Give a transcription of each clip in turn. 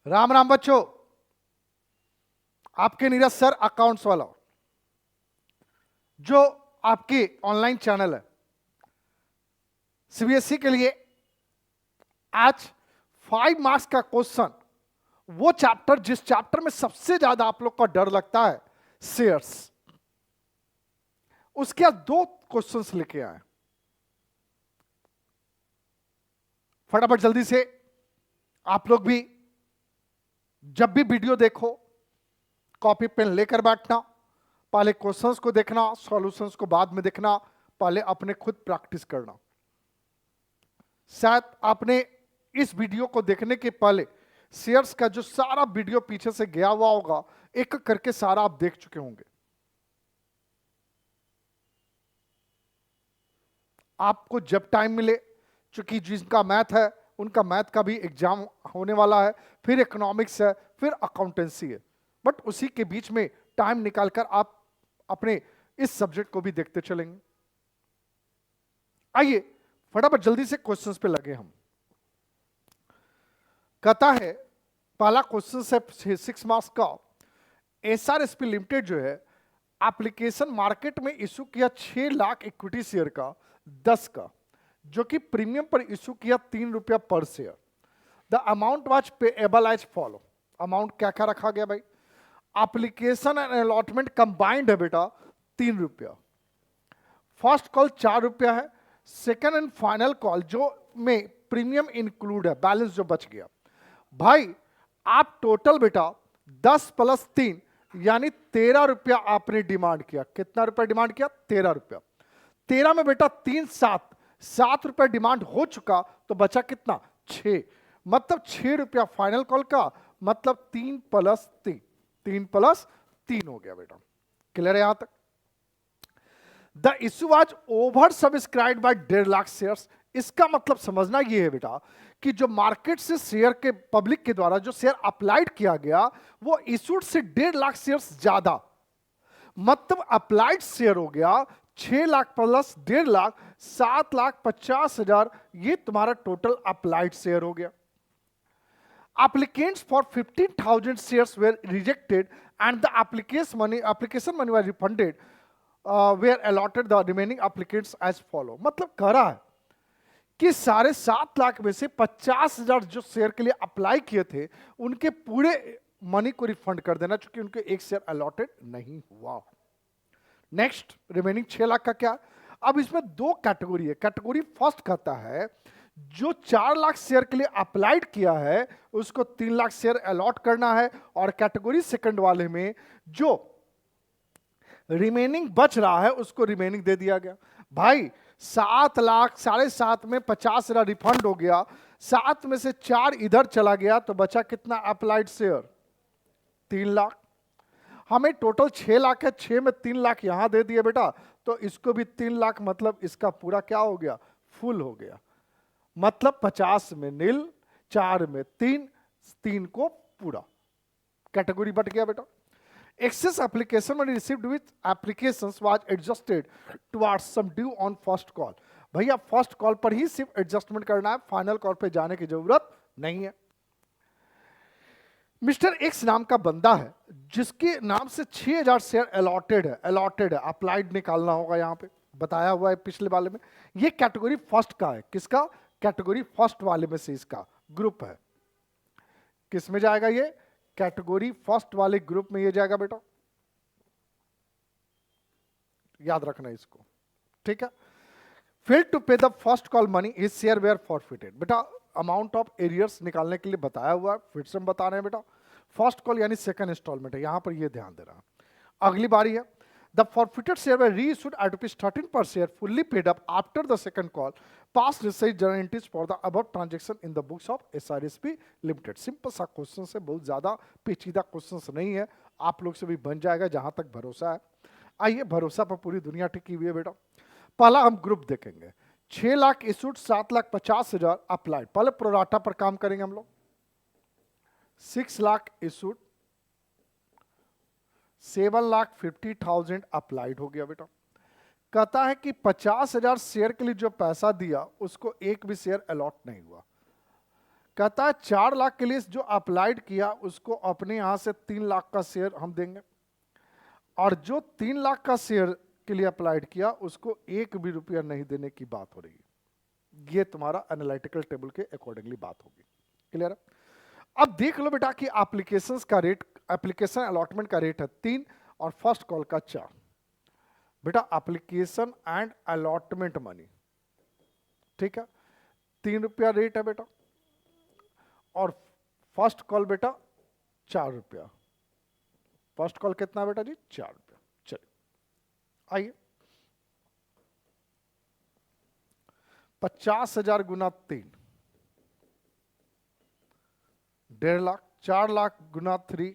राम राम बच्चों, आपके Neeraj sir accounts वाला जो आपकी ऑनलाइन चैनल है सीबीएसई के लिए आज 5 मार्क्स का क्वेश्चन, वो चैप्टर जिस चैप्टर में सबसे ज्यादा आप लोग का डर लगता है शेयर्स, उसके आज 2 क्वेश्चंस लेके आए। फटाफट जल्दी से आप लोग भी जब भी वीडियो देखो कॉपी पेन लेकर बैठना, पहले क्वेश्चंस को देखना, सॉल्यूशंस को बाद में देखना, पहले अपने खुद प्रैक्टिस करना। शायद आपने इस वीडियो को देखने के पहले शेयर्स का जो सारा वीडियो पीछे से गया हुआ होगा, एक करके सारा आप देख चुके होंगे। आपको जब टाइम मिले, चूंकि जिनका मैथ है उनका मैथ का भी एग्जाम होने वाला है, फिर इकोनॉमिक्स है, फिर अकाउंटेंसी है, बट उसी के बीच में टाइम निकालकर आप अपने इस सब्जेक्ट को भी देखते चलेंगे। आइए फटाफट जल्दी से क्वेश्चंस पे लगे हम। कहता है पहला क्वेश्चन है 6 मार्क्स का। एसआरएसपी लिमिटेड जो है एप्लीकेशन मार्केट में इशू किया 6 लाख इक्विटी शेयर का 10 का, जो कि प्रीमियम पर इशू किया 3 रुपया पर share. The amount was payable as follow. Amount क्या क्या रखा गया भाई? एप्लीकेशन एंड अलॉटमेंट कंबाइंड है बेटा 3 रुपया। फर्स्ट कॉल 4 रुपया है। सेकेंड एंड फाइनल कॉल जो में प्रीमियम इंक्लूड है, बैलेंस जो बच गया भाई, आप टोटल बेटा 10 प्लस 3 यानी 13 रुपया आपने डिमांड किया। कितना रुपया डिमांड किया? 13 रुपया। 13 में बेटा 3 7 रुपया डिमांड हो चुका, तो बचा कितना? 6। मतलब 6 रुपया फाइनल कॉल का, मतलब 3 प्लस 3, 3 प्लस 3 हो गया बेटा। क्लियर है यहां तक? The issue was over subscribe by 1.5 lakh shares. इसका मतलब समझना यह है बेटा कि जो मार्केट से शेयर के पब्लिक के द्वारा जो शेयर अप्लाइड किया गया वो इशूड से 1.5 लाख शेयर्स ज्यादा, मतलब अप्लाइड शेयर हो गया 6 लाख प्लस 1.5 लाख, 7,50,000। ये तुम्हारा टोटल अप्लाइड शेयर हो गया। Applicants for 15,000 shares were rejected and the application money was refunded, were allotted the remaining applicants as follow। मतलब कह रहा है कि 7.5 लाख में से 50,000 जो शेयर के लिए अप्लाई किए थे उनके पूरे मनी को रिफंड कर देना, क्योंकि उनके एक शेयर अलॉटेड नहीं हुआ। नेक्स्ट रिमेनिंग 6 लाख का क्या? अब इसमें 2 कैटेगरी है। कैटेगरी फर्स्ट कहता है जो 4 लाख शेयर के लिए अप्लाइड किया है उसको 3 लाख शेयर अलॉट करना है, और कैटेगरी सेकंड वाले में जो रिमेनिंग बच रहा है उसको रिमेनिंग दे दिया गया। भाई 7 लाख 7.5 में 50,000 रिफंड हो गया, 7 में से 4 इधर चला गया, तो बचा कितना अप्लाइड शेयर? 3 लाख। हमें टोटल 6 लाख है, 6 में 3 लाख यहां दे दिए बेटा, तो इसको भी 3 लाख, मतलब इसका पूरा क्या हो गया? फुल हो गया। मतलब 50 में नील, 4 में 3, 3 को पूरा। कैटेगरी बट गया बेटा। Excess application money received with applications was adjusted towards some due on first call। भैया फर्स्ट कॉल पर ही सिर्फ एडजस्टमेंट करना है, फाइनल कॉल पे जाने की जरूरत नहीं है। मिस्टर एक्स नाम का बंदा है जिसके नाम से 6,000 शेयर अलॉटेड है। अलॉटेड है, अप्लाइड निकालना होगा, यहां पे बताया हुआ है पिछले वाले में। ये कैटेगरी फर्स्ट का है। किसका? कैटेगरी फर्स्ट वाले में से इसका ग्रुप है। किस में जाएगा ये? कैटेगरी फर्स्ट वाले ग्रुप में ये जाएगा बेटा, याद रखना इसको, ठीक है। Fail to pay the first call money, his share were forfeited. बेटा अमाउंट ऑफ एरियर्स निकालने के लिए बताया हुआ है, फिर से हम बता रहे हैं बेटा। फर्स्ट कॉल यानी सेकंड इंस्टॉलमेंट है, यहां पर ये ध्यान दे रहा है। अगली बारी है the forfeited share were reissued at ₹13 per share fully paid up after the second call pass receive journal entries for the above transaction in the books of SRSP limited. Simple सा क्वेश्चन है, बहुत ज्यादा पेचीदा question नहीं है, आप लोग से भी बन जाएगा जहां तक भरोसा है। आइए, भरोसा पर पूरी दुनिया टिकी हुई है बेटा। पहला हम ग्रुप देखेंगे। 6 लाख इशूड, 7,50,000 अप्लाइड। पहले प्रोराटा पर काम करेंगे हम लोग। 6 लाख इशूड, 7,50,000 अप्लाइड हो गया बेटा। कहता है कि 50,000 शेयर के लिए जो पैसा दिया उसको एक भी शेयर अलॉट नहीं हुआ। कहता है 4 लाख के लिए जो अप्लाइड किया उसको अपने यहां से 3 लाख का शेयर हम देंगे, और जो 3 लाख का शेयर के लिए अप्लाइड किया उसको 1 भी रुपया नहीं देने की बात हो रही है। ये तुम्हारा एनालिटिकल टेबल के अकॉर्डिंगली बात होगी। क्लियर है? अब देख लो बेटा कि एप्लीकेशंस का रेट, एप्लीकेशन अलॉटमेंट का रेट है 3 और फर्स्ट कॉल का 4। बेटा एप्लीकेशन एंड अलॉटमेंट मनी, ठीक है, 3 रुपया रेट है बेटा, और फर्स्ट कॉल बेटा 4 रुपया। फर्स्ट कॉल कितना बेटा जी? 4 रुपया। चलिए आइए, 50,000 गुना 3, 1.5 लाख, 4 लाख गुना 3,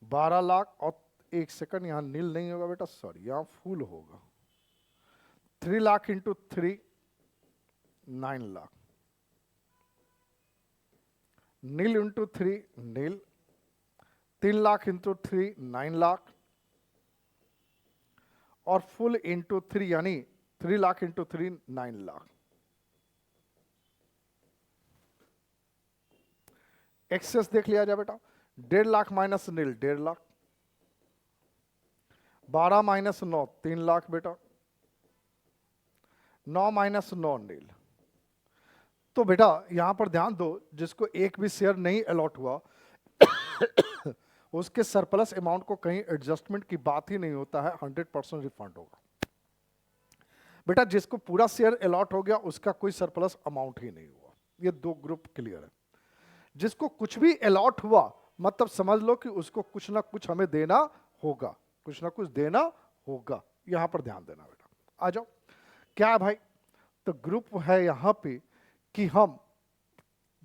12 लाख, और 1 सेकंड यहां नील नहीं होगा बेटा, सॉरी यहां फुल होगा, 3 लाख इंटू 3, 9 लाख, नील इंटू 3 नील, 3 लाख इंटू 3 9 लाख, और फुल इंटू 3 यानी 3 लाख इंटू 3 9 लाख। एक्सेस देख लिया जाए बेटा, 1.5 लाख माइनस नील 1.5 लाख, 12 माइनस 9 3 लाख बेटा, 9 माइनस 9 नील। तो बेटा यहां पर ध्यान दो, जिसको एक भी शेयर नहीं अलॉट हुआ उसके सरप्लस अमाउंट को कहीं एडजस्टमेंट की बात ही नहीं होता है, 100% रिफंड होगा। बेटा जिसको पूरा शेयर अलॉट हो गया उसका कोई सरप्लस अमाउंट ही नहीं हुआ। ये 2 ग्रुप क्लियर है। जिसको कुछ भी अलॉट हुआ मतलब समझ लो कि उसको कुछ ना कुछ हमें देना होगा, कुछ ना कुछ देना होगा। यहां पर ध्यान देना बेटा। आ जाओ, क्या है भाई? तो ग्रुप है यहां पे कि हम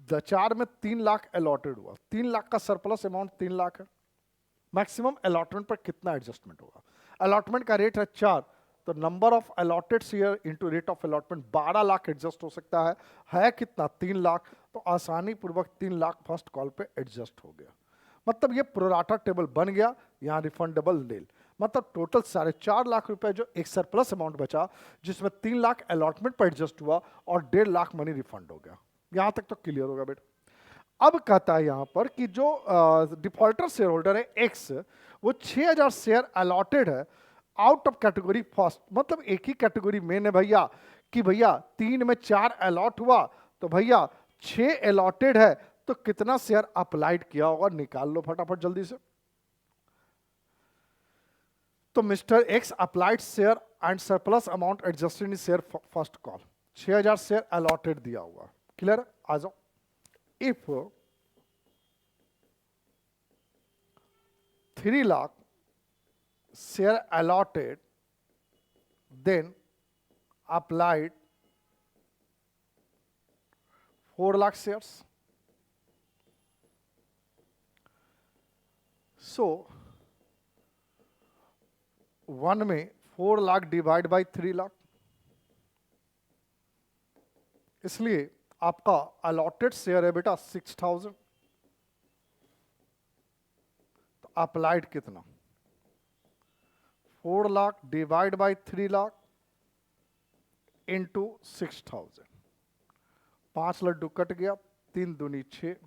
4 में 3 लाख अलॉटेड हुआ, 3 लाख का सरप्लस अमाउंट 3 लाख है। मैक्सिमम अलॉटमेंट पर कितना एडजस्टमेंट होगा? अलॉटमेंट का रेट है 4, तो number of allotted share into rate of allotment 12 lakh adjust हो सकता है कितना? 3 लाख। तो आसानी पूर्वक 3 लाख फर्स्ट कॉल पे एडजस्ट हो गया। मतलब ये प्रोराटा टेबल बन गया, यहाँ रिफंडेबल नील। मतलब टोटल 4.5 लाख रुपए जो एक सरप्लस अमाउंट बचा, जिसमें 3 लाख अलॉटमेंट पर एडजस्ट हुआ और 1.5 लाख मनी रिफंड हो गया। यहां तक तो क्लियर होगा बेटा। अब कहता है यहां पर कि जो डिफॉल्टर शेयर होल्डर है एक्स, वो 6,000 शेयर अलॉटेड है आउट ऑफ कैटेगरी फर्स्ट। मतलब एक ही कैटेगरी में है भैया, कि भैया 3 में 4 अलॉट हुआ, तो भैया 6 अलॉटेड है, तो कितना शेयर अप्लाइड किया होगा? निकाल लो फटाफट जल्दी से। तो mister x applied share and surplus amount adjusted in share first call, 6,000 share allotted दिया हुआ। क्लियर? आ जाओ। If 3 lakh share allotted, then applied 4 lakh shares. So 1 में 4 लाख डिवाइड बाई 3 लाख, इसलिए आपका अलॉटेड शेयर है बेटा 6,000। तो अप्लाइड कितना? 4 lakh divide by 3 lakh into 6,000। 5 लड्डू कट गया, 3 दूनी 6,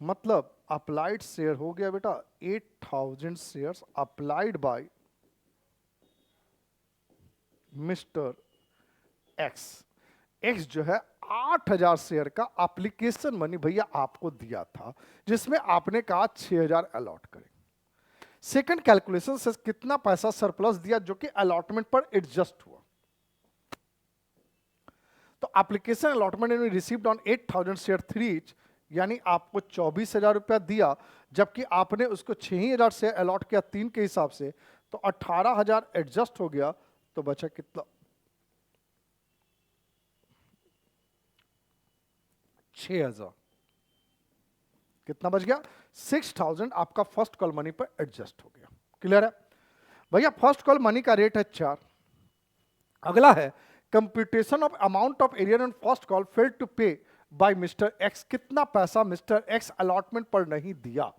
मतलब अप्लाइड शेयर हो गया बेटा 8,000 shares applied by mister x. X जो है 8,000 शेयर का एप्लीकेशन मनी भैया आपको दिया था, जिसमें आपने कहा 6,000 अलॉट करें। सेकंड कैलकुलेशन से कितना पैसा सरप्लस दिया जो कि अलॉटमेंट पर एडजस्ट हुआ। तो application allotment received on 8,000 share 3 यानी आपको 24,000 रुपया दिया, जबकि आपने उसको 6,000 शेयर अलॉट किया 3 के हिसाब से, तो 18,000 एडजस्ट हो गया। तो बचा कितना? 6,000। कितना बच गया? 6,000 आपका फर्स्ट कॉल मनी पर एडजस्ट हो गया। क्लियर है भैया? फर्स्ट कॉल मनी का रेट है 4। अगला है computation of amount of arrear on first call failed to pay by mister X. कितना पैसा मिस्टर एक्स अलॉटमेंट पर नहीं दिया?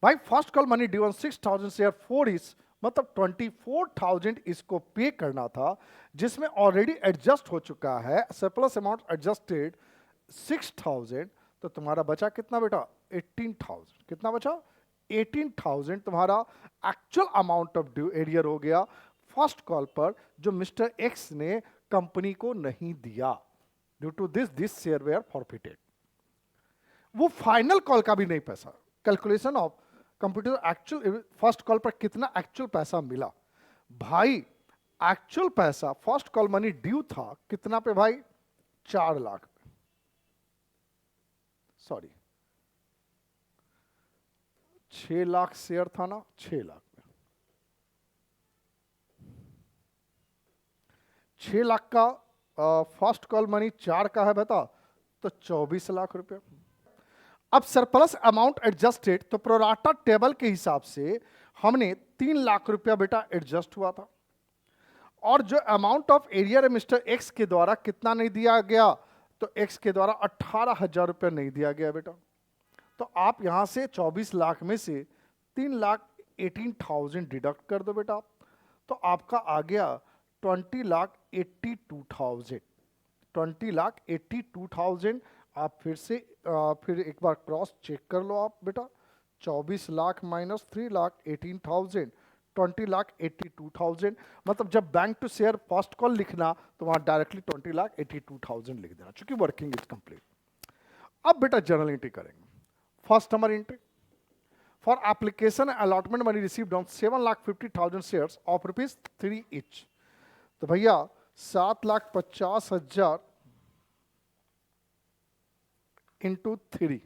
भाई first call money due on 6,000 share 4 is, मतलब 24,000 इसको पे करना था, जिसमें ऑलरेडी एडजस्ट हो चुका है, सरप्लस अमाउंट एडजस्टेड 6,000, तो तुम्हारा बचा कितना बेटा 18,000। कितना बचा 18,000 तुम्हारा actual amount of due arrear हो गया फर्स्ट कॉल पर, जो मिस्टर एक्स ने कंपनी को नहीं दिया। Due to this share were forfeited. वो फाइनल कॉल का भी नहीं पैसा। Calculation of computer actual first call पर कितना एक्चुअल पैसा मिला भाई। एक्चुअल पैसा फर्स्ट कॉल मनी ड्यू था कितना पे भाई 4 लाख पे, सॉरी 6 लाख शेयर था ना, 6 लाख पे। 6 लाख का फर्स्ट कॉल मनी 4 का है बेटा, तो 24 लाख रुपया। अब सरप्लस अमाउंट एडजस्टेड, तो प्रोराटा टेबल के हिसाब से हमने 3 लाख रुपया बेटा एडजस्ट हुआ था। और जो amount of arrear mister x के द्वारा कितना नहीं दिया गया, तो एक्स के द्वारा 18,000 रुपया नहीं दिया गया बेटा। तो आप यहां से 24 लाख में से 3,18,000 डिडक्ट कर दो बेटा, तो आपका आ गया 20,82,000। 20,82,000। आप फिर एक बार क्रॉस चेक कर लो आप बेटा, 24 लाख माइनस 3,18,000, 20,82,000। मतलब जब bank to share first call लिखना तो वहां डायरेक्टली 20,82,000 लिख देना, चूंकि वर्किंग इज कंप्लीट। अब बेटा जर्नल एंट्री करेंगे। First number entry, for application allotment money received on 7,50,000 shares of ₹3 each. तो भैया 7,50,000 इंटू 3,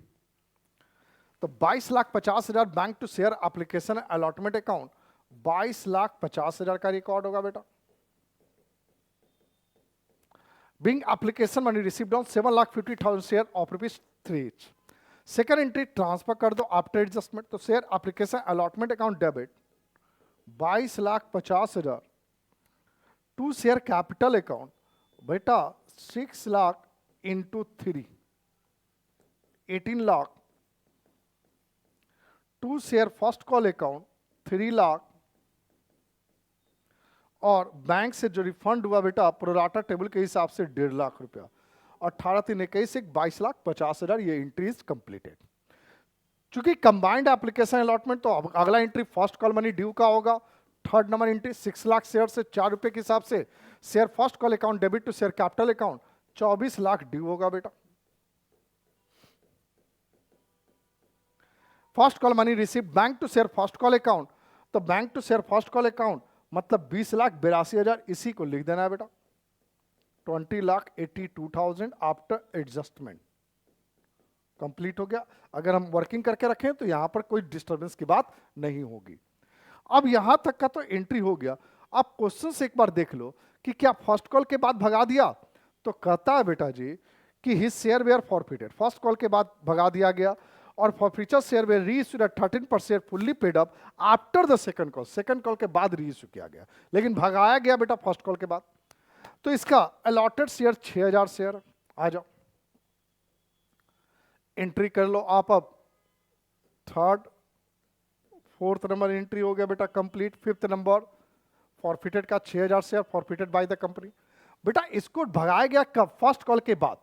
तो 22,50,000 bank to share application allotment account, 22,50,000 का रिकॉर्ड होगा बेटा। Being application money received on 7,50,000 share of ₹3 each। Second entry transfer कर दो आफ्टर एडजस्टमेंट, तो share application allotment account debit 22,50,000 to share capital account बेटा 6 lakh into 3 18 lakh, to share first call account 3 lakh, और bank से जो रिफंड हुआ बेटा प्रोराटा टेबल के हिसाब से 1.5 लाख रुपया, 18,321 22,50,000। ये एंट्री इज कंप्लीटेड। चूंकि कंबाइंड एप्लीकेशन अलॉटमेंट, तो अगला entry first call money due का होगा। Third number entry 6 lakh share से 4 रुपए के हिसाब से share first call account debit to share capital account 24 lakh due होगा बेटा। First call money receive bank to share first call account, तो bank to share first call account मतलब 20,82,000, इसी को लिख देना है बेटा। 20,82,000 आफ्टर एडजस्टमेंट कंप्लीट हो गया। अगर हम वर्किंग करके रखें तो यहां पर कोई डिस्टर्बेंस की बात नहीं होगी। अब यहां तक का तो एंट्री हो गया। आप क्वेश्चन से एक बार देख लो कि क्या फर्स्ट कॉल के बाद भगा दिया, तो कहता है बेटा जी कि his share were forfeited, first call के बाद भगा दिया गया, और for future share were reissued at 13% fully paid up after the second call, second call के बाद रीइश्यू किया गया, लेकिन भगाया गया बेटा फर्स्ट कॉल के बाद। तो इसका अलॉटेड शेयर 6,000 शेयर। आ जाओ एंट्री कर लो आप। अब थर्ड फोर्थ नंबर एंट्री हो गया बेटा कंप्लीट। फिफ्थ नंबर फॉरफिटेड का 6,000 share forfeited by the company. बेटा इसको भगाया गया कब, फर्स्ट कॉल के बाद।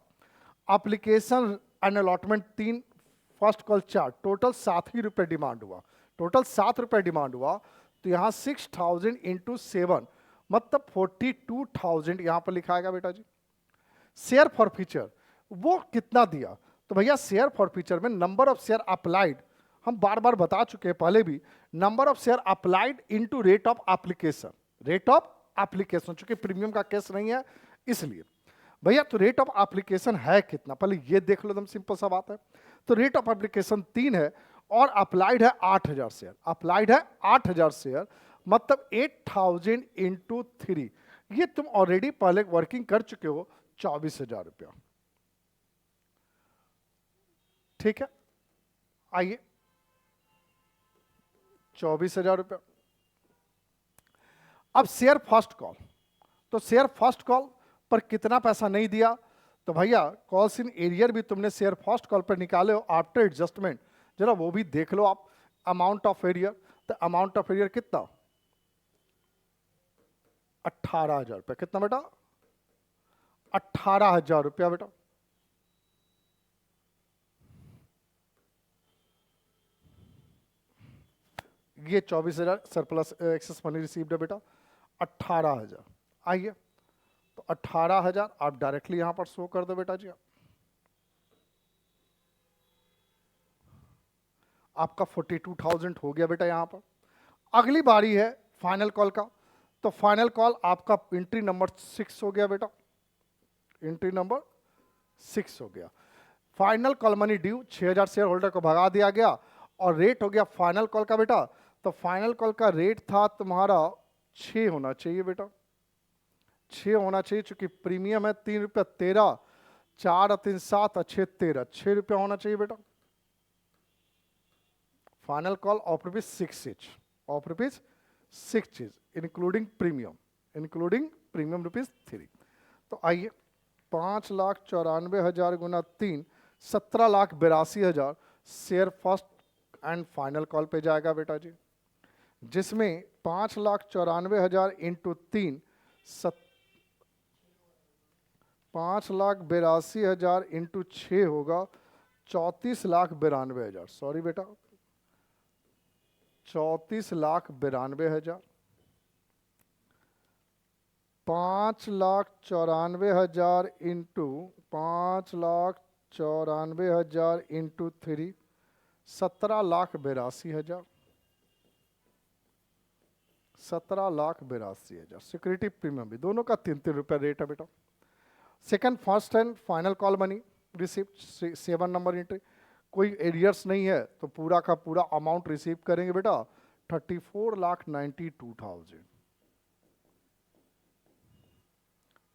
Application and allotment 3, first call 4, total 7 ही रुपए डिमांड हुआ, टोटल 7 रुपए डिमांड हुआ। तो यहां 6,000 इंटू 7 मतलब 42,000 यहां पर लिखाएगा बेटा जी। शेयर फॉर फीचर वो कितना दिया, तो भैया शेयर फॉर फीचर में नंबर ऑफ शेयर अप्लाइड, हम बार बार बता चुके हैं पहले भी, number of share applied into rate of application, rate of application, चूंकि प्रीमियम का केस नहीं है इसलिए भैया। तो रेट ऑफ एप्लीकेशन है कितना, पहले ये देख लो, एकदम सिंपल सा बात है। तो रेट ऑफ एप्लीकेशन 3 है और अप्लाइड है 8,000 शेयर, अप्लाइड है 8,000 शेयर मतलब 8,000 इंटू 3, ये तुम ऑलरेडी पहले वर्किंग कर चुके हो 24,000 रुपया। ठीक है, आइए 24,000 रुपया। अब शेयर फर्स्ट कॉल, तो शेयर फर्स्ट कॉल पर कितना पैसा नहीं दिया, तो भैया कॉल्स इन एरियर भी तुमने शेयर फर्स्ट कॉल पर निकाले हो आफ्टर एडजस्टमेंट, जरा वो भी देख लो आप। अमाउंट ऑफ एरियर, तो अमाउंट ऑफ एरियर कितना 18,000 रुपया। कितना बेटा 18,000 रुपया बेटा। ये 24,000 सरप्लस एक्सेस मनी रिसीव्ड है बेटा, 18,000। आइए तो 18,000 आप डायरेक्टली यहां पर शो कर दो बेटा जी। आपका 42,000 हो गया बेटा यहां पर। अगली बारी है फाइनल कॉल का, तो फाइनल कॉल आपका एंट्री नंबर 6 हो गया बेटा, एंट्री नंबर 6 हो गया। Final call money due 6,000 share holder को भगा दिया गया और रेट हो गया फाइनल कॉल का बेटा। तो फाइनल कॉल का रेट था तुम्हारा 6 होना चाहिए बेटा, 6 होना चाहिए, चूंकि प्रीमियम है 3 रुपया 13, 4 और 3 7 और 6 13, 6 रुपया होना चाहिए बेटा। Final call of ₹6 each, of ₹6 each, including premium, including premium ₹3। तो आइए 5,94,000 गुना 3, 17,82,000 share first and final call पे जाएगा बेटा जी, जिसमें 5,94,000 इंटू 3 5,82,000 इंटू 6 होगा 34,92,000, सॉरी बेटा 34,92,000। 5,94,000 इंटू 5,94,000 इंटू 3, 17,82,000, 17,82,000। सिक्योरिटी प्रीमियम भी दोनों का 3-3 रुपया रेट है बेटा। Second first and final call money receive 7 number entry, कोई एरियर्स नहीं है तो पूरा का पूरा अमाउंट रिसीव करेंगे बेटा 34,92,000,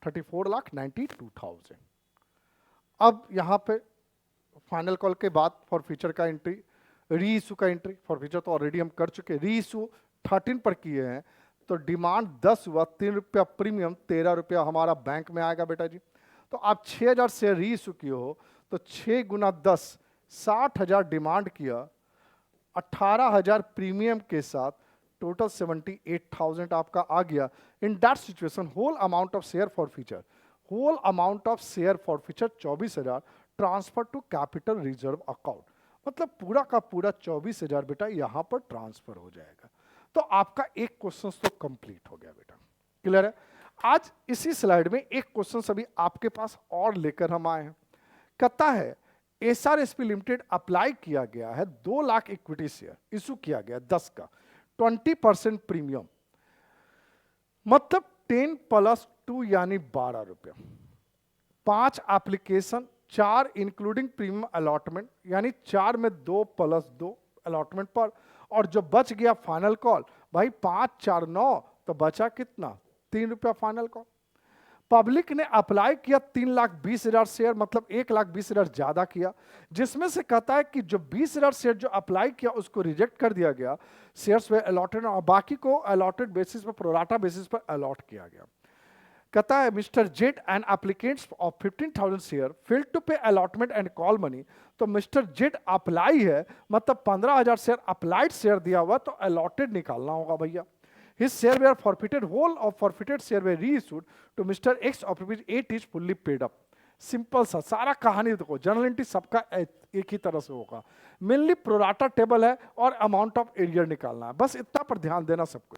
34,92,000। अब यहां पे फाइनल कॉल के बाद फॉर फ्यूचर का एंट्री, री इशू का एंट्री, फॉर फ्यूचर तो ऑलरेडी हम कर चुके, री इशू 13 पर किए हैं, तो डिमांड 10 हुआ, 3 रुपया प्रीमियम, 13 रुपया हमारा बैंक में आएगा बेटा जी। तो आप 6,000 शेयर री इशू किए हो तो 6 गुना 10, 60,000 डिमांड किया, 18,000 प्रीमियम के साथ, टोटल 78,000 आपका आ गया। In that situation whole amount of share for future, whole amount of share for future 24,000 transfer to capital reserve account, मतलब पूरा का पूरा 24,000 बेटा यहां पर ट्रांसफर हो जाएगा। तो आपका एक क्वेश्चन तो कंप्लीट हो गया बेटा, क्लियर है। आज इसी स्लाइड में एक क्वेश्चन अभी आपके पास और लेकर हम आए हैं, कहता है एसआरएसपी लिमिटेड अप्लाई किया गया है 2 लाख इक्विटी शेयर इशू किया गया 10 का 20% प्रीमियम, मतलब 10 + 2 यानी 12 रुपया, 5 एप्लीकेशन, 4 इंक्लूडिंग प्रीमियम अलॉटमेंट, यानी 4 में 2 + 2 अलॉटमेंट पर, और जो बच गया फाइनल कॉल भाई 5 4 9, तो बचा कितना 3 रुपया फाइनल कॉल। पब्लिक ने अप्लाई किया 3,20,000 शेयर, मतलब 1,20,000 ज्यादा किया, जिसमें से कहता है कि जो 20,000 शेयर जो अप्लाई किया उसको रिजेक्ट कर दिया गया, शेयर्स वे अलॉटेड और बाकी को अलॉटेड बेसिस पर, प्रोराटा बेसिस पर अलॉट किया गया। कहता है mister Z and applicants of 15,000 share fail to pay allotment and call money, तो मिस्टर जेड अप्लाई है, मतलब 15,000 शेयर अप्लाइड शेयर दिया हुआ, तो अलॉटेड निकालना होगा भैया। His share were forfeited, whole of forfeited share were reissued to Mr. X of ₹8 each fully paid up. Simple सा सारा कहानी देखो, जनरल एंट्री सबका एक ही तरह से होगा, मेनली प्रोराटा टेबल है और अमाउंट ऑफ एरियर निकालना है, बस इतना पर ध्यान देना सबको।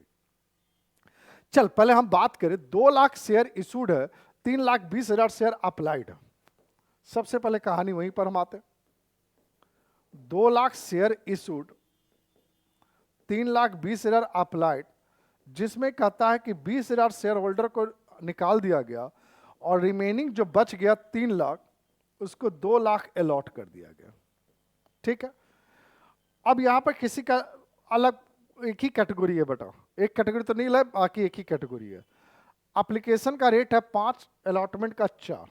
चल पहले हम बात करें, 2 लाख शेयर इशूड है, 3,20,000 शेयर अप्लाइड है। सबसे पहले कहानी वहीं पर हम आते हैं, 2 लाख शेयर इशूड, 3,20,000 अप्लाइड, जिसमें कहता है कि 20,000 शेयर होल्डर को निकाल दिया गया और रिमेनिंग जो बच गया 3 लाख, उसको 2 लाख अलॉट कर दिया गया, ठीक है। अब यहां पर किसी का अलग एक ही कैटेगरी है बेटा, एक कैटेगरी तो नहीं है, बाकी एक ही कैटेगरी है। एप्लीकेशन का रेट है 5, अलॉटमेंट का 4,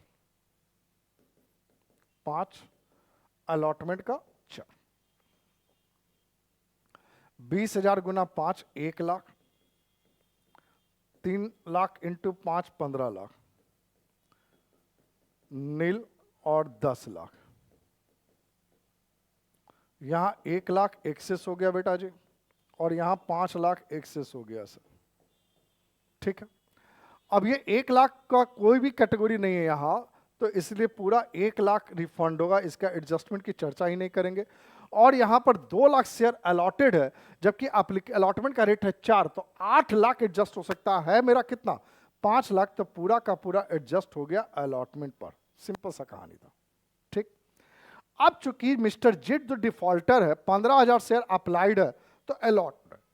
5 अलॉटमेंट का 4, 20,000 गुना 5 1 लाख, 3 लाख इंटू 5 15 लाख, नील और 10 लाख, यहां 1 लाख एक्सेस हो गया बेटा जी, और यहां 5 लाख एक्सेस हो गया सर, ठीक है। अब ये 1 लाख का कोई भी कैटेगरी नहीं है यहां, तो इसलिए पूरा 1 लाख रिफंड होगा, इसका एडजस्टमेंट की चर्चा ही नहीं करेंगे। और यहां पर 2 लाख शेयर अलॉटेड है, जबकि अलॉटमेंट का रेट है 4, तो 8 लाख एडजस्ट हो सकता है मेरा कितना 5 लाख, तो पूरा का पूरा एडजस्ट हो गया अलॉटमेंट पर। सिंपल सा कहानी था, ठीक। अब चूंकि मिस्टर जेड जो डिफॉल्टर है 15,000 शेयर अप्लाइड है, तो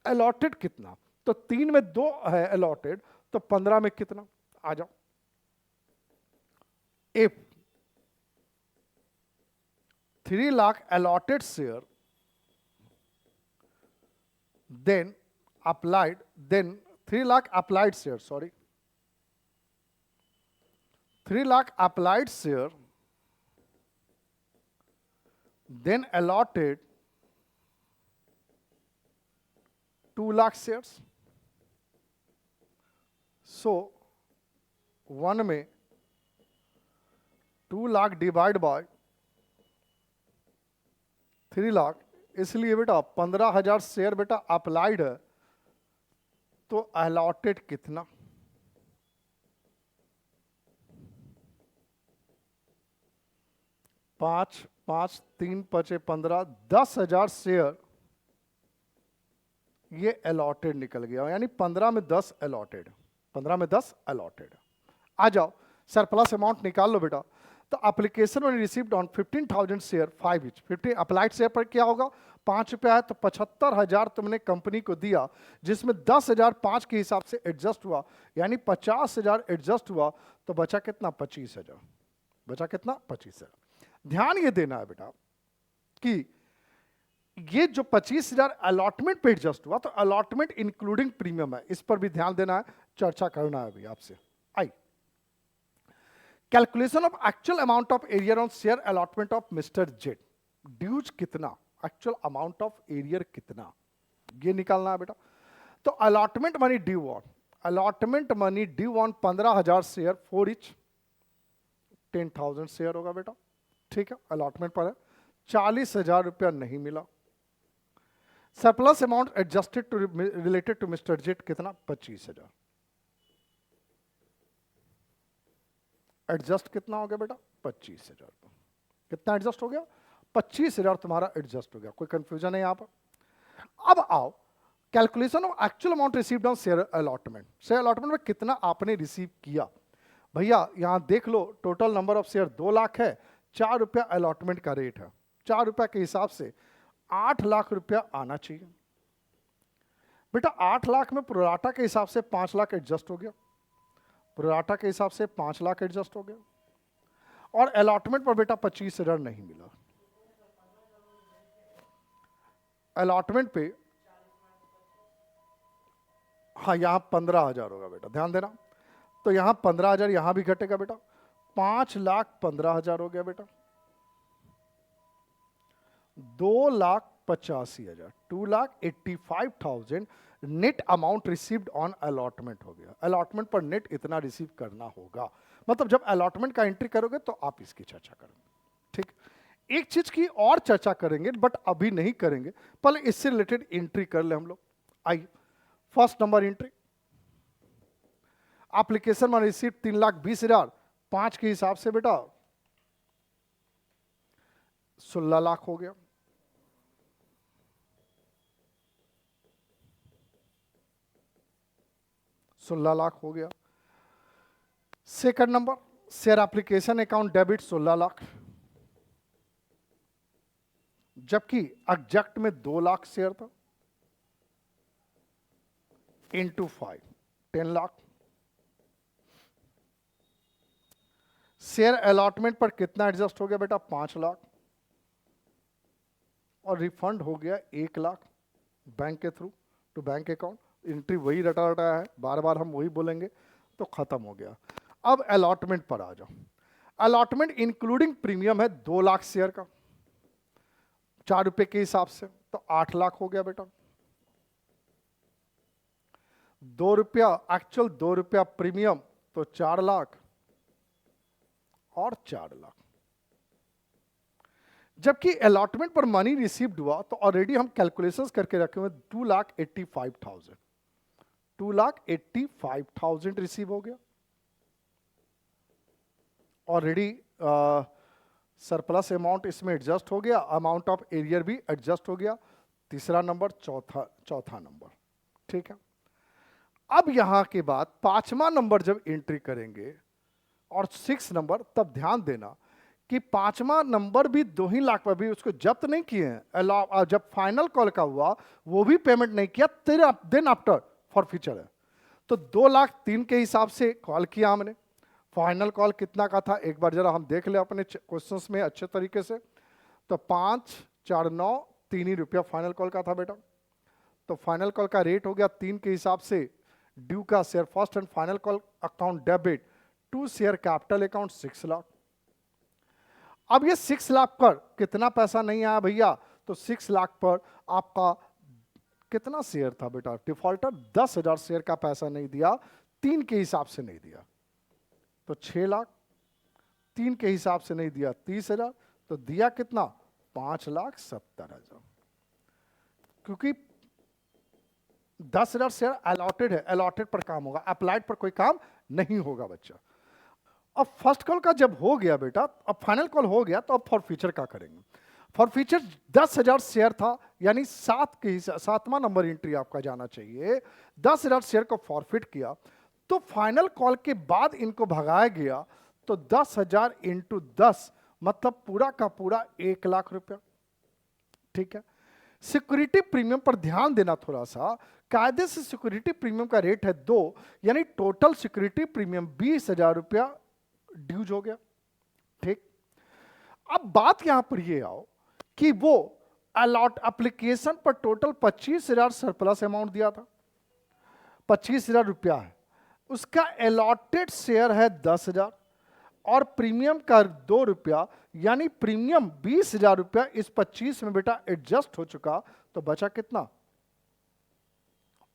अलॉटेड कितना, तो 3 में 2 है अलॉटेड, तो 15 में कितना, आ जाओ। If 3 lakh allotted share, then 3 lakh applied share, 3 lakh applied share, then allotted 2 lakh shares. So 1 में 2 लाख डिवाइड बाय 3 लाख, इसलिए बेटा 15,000 शेयर बेटा अप्लाइड है, तो अलॉटेड कितना, पांच 5 3 5 15, 10,000 शेयर ये अलॉटेड निकल गया, यानी 15 में 10 अलॉटेड, 15 में 10 अलॉटेड। आ जाओ सरप्लस अमाउंट निकाल लो बेटा। तो application one received on 15,000 share 5 etch, 50 applied share पर क्या होगा 5 रुपया है, तो 75,000 तुमने कंपनी को दिया, जिसमें 10,000 5 के हिसाब से एडजस्ट हुआ, यानी 50,000 एडजस्ट हुआ, तो बचा कितना 25,000, बचा कितना 25,000। ध्यान ये देना है बेटा कि ये जो 25,000 अलॉटमेंट पे एडजस्ट हुआ, तो अलॉटमेंट इंक्लूडिंग प्रीमियम है, इस पर भी ध्यान देना है, चर्चा करना है अभी आपसे। I calculation of actual amount of arrear on share allotment of mister Z, dues कितना, एक्चुअल अमाउंट ऑफ एरियर कितना, ये निकालना है बेटा। तो allotment money due on, allotment money due on 15,000 share 4 each, 10,000 share होगा बेटा, ठीक है, अलॉटमेंट पर है, 40,000 रुपया नहीं मिला। Surplus amount adjusted to related to mister Z कितना 25,000, एडजस्ट कितना हो गया बेटा 25,000, कितना एडजस्ट हो गया 25,000 तुम्हारा एडजस्ट हो गया, कोई कंफ्यूजन है यहां पर। अब आओ calculation of actual amount received on share allotment, share allotment में कितना आपने रिसीव किया। भैया यहां देख लो total number of share 2 lakh है, 4 रुपया अलॉटमेंट का रेट है, 4 रुपया के हिसाब से 8 लाख रुपया आना चाहिए बेटा। 8 लाख में प्रोराटा के हिसाब से 5 लाख एडजस्ट हो गया, प्रोराटा के हिसाब से 5 लाख एडजस्ट हो गया, और अलॉटमेंट पर बेटा 25,000 नहीं मिला। अलॉटमेंट पे हाँ यहां 15,000 होगा बेटा, ध्यान देना। तो यहां 15,000 यहां भी घटेगा बेटा, 5,15,000 हो गया बेटा, 2,85,000, 2,85,000 net amount received on allotment हो गया। अलॉटमेंट पर नेट इतना रिसीव करना होगा, मतलब जब अलॉटमेंट का एंट्री करोगे तो आप इसकी चर्चा करोगे, ठीक। एक चीज की और चर्चा करेंगे बट अभी नहीं करेंगे, पहले इससे रिलेटेड एंट्री कर ले हम लोग। आइए फर्स्ट नंबर एंट्री, एप्लीकेशन में रिसीव 3,20,000, 5 के हिसाब से बेटा 16 लाख हो गया। हो गया। Second number share application account debit 16 lakh, जबकि एग्जैक्ट में 2 लाख शेयर था, इंटू 5 10 लाख। शेयर अलॉटमेंट पर कितना एडजस्ट हो गया बेटा 5 लाख, और रिफंड हो गया 1 लाख बैंक के through to bank account. Entry वही रटा रटाया है, बार बार हम वही बोलेंगे, तो खत्म हो गया। अब अलॉटमेंट पर आ जाओ। अलॉटमेंट इंक्लूडिंग प्रीमियम है 2 लाख शेयर का, 4 रुपए के हिसाब से, तो 8 लाख हो गया बेटा। 2 रुपया एक्चुअल, 2 रुपया प्रीमियम, तो 4 लाख और 4 लाख। जबकि अलॉटमेंट पर मनी रिसीव्ड हुआ तो ऑलरेडी हम कैलकुलेशंस करके रखे हुए 2,85,000, 2,85,000 रिसीव हो गया ऑलरेडी। सरप्लस अमाउंट इसमें एडजस्ट हो गया, अमाउंट ऑफ एरियर भी एडजस्ट हो गया। तीसरा नंबर, चौथा नंबर, ठीक है। अब यहां के बाद पांचवा नंबर जब एंट्री करेंगे और 6 नंबर, तब ध्यान देना कि पांचवा नंबर भी 2 ही लाख पर भी उसको जब्त नहीं किए हैं। जब फाइनल कॉल का हुआ वो भी पेमेंट नहीं किया, देन आफ्टर फॉर फ्यूचर है। तो 2,03,000 के हिसाब से कॉल किया हमने। फाइनल कॉल कितना का था एक बार जरा हम देख ले अपने क्वेश्चंस में अच्छे तरीके से। तो 5, 4, 9, 3 ही रुपया फाइनल कॉल का था बेटा। तो फाइनल कॉल का रेट हो गया 3 के हिसाब से। ड्यू का share first and final call account debit to share capital account 6 lakh. अब ये 6 लाख पर कितना पैसा नहीं आया भैया? तो 6 लाख पर आपका कितना शेयर था बेटा? डिफॉल्टर 10,000 शेयर का पैसा नहीं दिया, 3 के हिसाब से नहीं दिया, तो 6 लाख। 3 के हिसाब से नहीं दिया 30,000, तो दिया कितना? 5,70,000। क्योंकि 10,000 शेयर अलॉटेड है, अलॉटेड पर काम होगा, अप्लाइड पर कोई काम नहीं होगा बच्चा। अब फर्स्ट कॉल का जब हो गया बेटा, अब फाइनल कॉल हो गया, तो अब फॉर फ्यूचर का करेंगे। फॉर फ्यूचर 10,000 शेयर था, यानी 7वां नंबर एंट्री आपका जाना चाहिए। 10,000 शेयर को फॉरफिट किया, तो फाइनल कॉल के बाद इनको भगाया गया, तो 10,000 इंटू 10 मतलब पूरा का पूरा 1 लाख रुपया, ठीक है। सिक्योरिटी प्रीमियम पर ध्यान देना थोड़ा सा। कायदे से सिक्योरिटी प्रीमियम का रेट है 2, यानी टोटल सिक्योरिटी प्रीमियम 20,000 रुपया ड्यूज हो गया, ठीक। अब बात यहां पर ये आओ कि वो अलॉट एप्लीकेशन पर टोटल 25,000 सरप्लस अमाउंट दिया था, 25,000 रुपया है, उसका अलॉटेड शेयर है 10,000 और प्रीमियम का 2 रुपया, यानी प्रीमियम 20,000 रुपया इस 25 में बेटा एडजस्ट हो चुका। तो बचा कितना?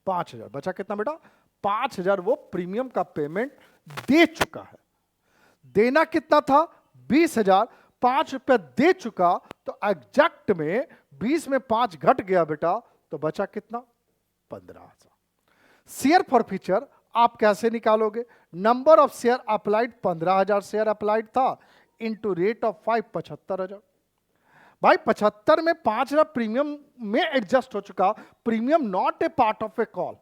5,000। बचा कितना बेटा? 5,000 वो प्रीमियम का पेमेंट दे चुका है। देना कितना था? 20,000। 5 रुपया दे चुका, तो एग्जैक्ट में 20 में 5 घट गया बेटा, तो बचा कितना? 15,000। शेयर फॉर फ्यूचर आप कैसे निकालोगे? Number of share applied 15,000 share applied था, इंटू रेट ऑफ 5 75,000। भाई 75 में 5,000 प्रीमियम में एडजस्ट हो चुका। Premium not a part of A call,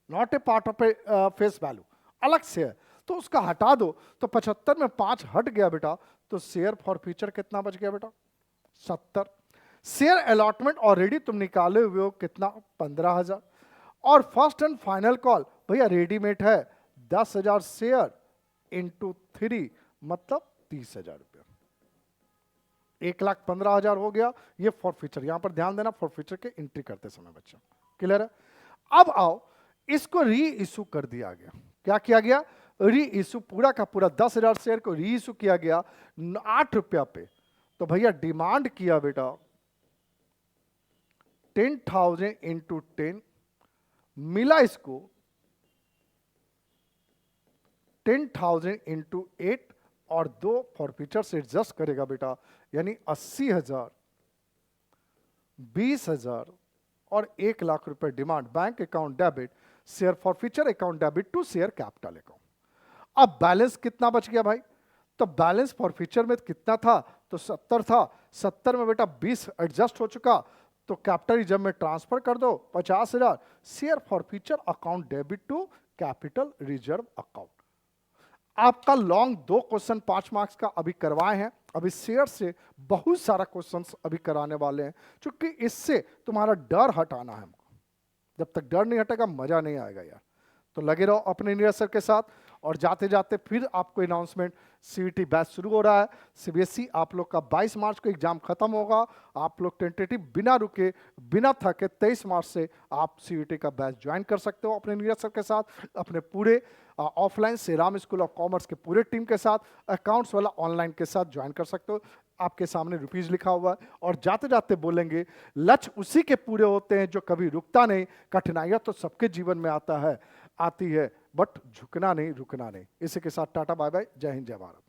not a part of A face value, अलग से है, तो उसका हटा दो। तो 75 में 5 हट गया बेटा, तो शेयर फॉर फ्यूचर कितना बच गया बेटा? 70। शेयर अलॉटमेंट ऑलरेडी तुम निकाले हुए हो, कितना? 15,000। और फर्स्ट एंड फाइनल कॉल भैया रेडीमेड है, 10,000 शेयर इंटू 3 मतलब 30,000 रुपया, 1,15,000 हो गया। ये फॉर फ्यूचर, यहां पर ध्यान देना फॉर फ्यूचर के एंट्री करते समय बच्चा, क्लियर है। अब आओ, इसको री इशू कर दिया गया। क्या किया गया? री इशू, पूरा का पूरा 10,000 शेयर को री इशू किया गया 8 रुपया पे। तो भैया डिमांड किया बेटा 10,000 इंटू 10, मिला इसको 10,000 इंटू 8 और 2 फॉर फ्यूचर से एडजस्ट करेगा बेटा, यानी 80,000, 20,000 और 1 लाख रुपए demand. Bank account debit, share for future account debit to share capital account. अब बैलेंस कितना बच गया भाई? तो बैलेंस फॉर फ्यूचर में कितना था? तो 70 था। 70 में बेटा 20 एडजस्ट हो चुका, तो कैपिटल रिजर्व में ट्रांसफर कर दो 50,000। Share for future account debit to capital reserve account. आपका लॉन्ग 2 क्वेश्चन 5 मार्क्स का अभी करवाए हैं। अभी शेयर से बहुत सारा क्वेश्चंस अभी कराने वाले हैं, क्योंकि इससे तुम्हारा डर हटाना है हमको। जब तक डर नहीं हटेगा मजा नहीं आएगा यार। तो लगे रहो अपने नीरज सर के साथ। और जाते जाते फिर आपको अनाउंसमेंट, सीईटी बैच शुरू हो रहा है। सीबीएसई आप लोग का 22 मार्च को एग्जाम खत्म होगा। आप लोग टेंटेटिव बिना रुके बिना थके 23 मार्च से आप सीईटी का बैच ज्वाइन कर सकते हो अपने नीरज सर के साथ, अपने पूरे offline Shriram school of commerce के पूरे टीम के साथ, अकाउंट्स वाला ऑनलाइन के साथ ज्वाइन कर सकते हो। आपके सामने रुपीज लिखा हुआ है। और जाते जाते बोलेंगे लक्ष्य उसी के पूरे होते हैं जो कभी रुकता नहीं। कठिनाइयां तो सबके जीवन में आती है, बट झुकना नहीं, रुकना नहीं। इसी के साथ टाटा बाय बाय, जय हिंद जय भारत।